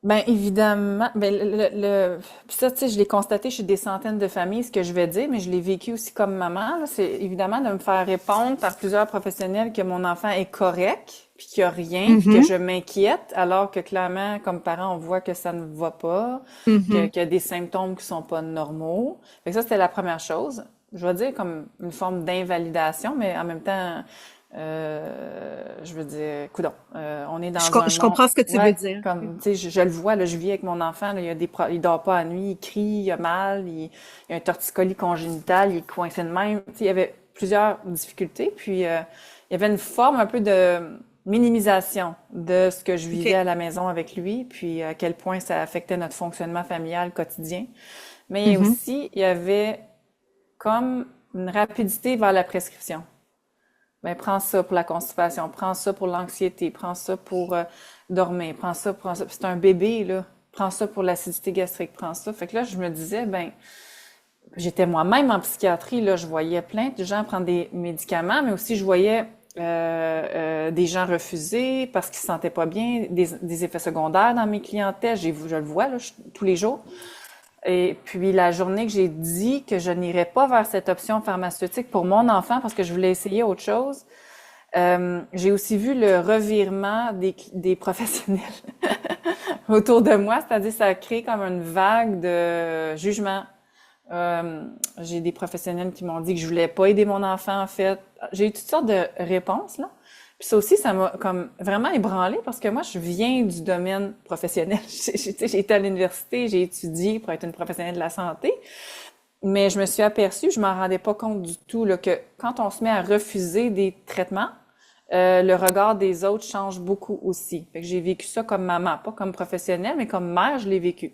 Ben évidemment, puis ça, tu sais, je l'ai constaté chez des centaines de familles, ce que je vais dire, mais je l'ai vécu aussi comme maman, là. C'est évidemment de me faire répondre par plusieurs professionnels que mon enfant est correct, puis qu'il n'y a rien, puis que Mhm, je m'inquiète, alors que clairement, comme parent, on voit que ça ne va pas, mhm. qu'il y a des symptômes qui sont pas normaux. Fait que ça, c'était la première chose. Je vais dire comme une forme d'invalidation, mais en même temps, je veux dire, coudonc, on est dans un Je monde, comprends ce que tu veux ouais, dire. comme, tu sais, je le vois, là, je vis avec mon enfant, là, il dort pas la nuit, il crie, il a mal, il a un torticolis congénital, il est coincé de même. Tu sais, il y avait plusieurs difficultés, puis il y avait une forme un peu de minimisation de ce que je vivais OK. à la maison avec lui, puis à quel point ça affectait notre fonctionnement familial quotidien. Mais Mhm. aussi, il y avait comme une rapidité vers la prescription. Ben, prends ça pour la constipation, prends ça pour l'anxiété, prends ça pour dormir, prends ça, prends ça. C'est un bébé, là. Prends ça pour l'acidité gastrique, prends ça. Fait que là, je me disais, ben, j'étais moi-même en psychiatrie, là, je voyais plein de gens prendre des médicaments, mais aussi je voyais des gens refuser parce qu'ils se sentaient pas bien, des effets secondaires dans mes clientèles. Je le vois là, tous les jours. Et puis la journée que j'ai dit que je n'irais pas vers cette option pharmaceutique pour mon enfant parce que je voulais essayer autre chose, j'ai aussi vu le revirement des professionnels autour de moi, c'est-à-dire ça a créé comme une vague de jugement. J'ai des professionnels qui m'ont dit que je voulais pas aider mon enfant en fait. J'ai eu toutes sortes de réponses là. Puis ça aussi, ça m'a comme vraiment ébranlé parce que moi, je viens du domaine professionnel. J'ai été à l'université, j'ai étudié pour être une professionnelle de la santé, mais je me suis aperçue, je m'en rendais pas compte du tout, là, que quand on se met à refuser des traitements, le regard des autres change beaucoup aussi. Fait que j'ai vécu ça comme maman, pas comme professionnelle, mais comme mère, je l'ai vécu.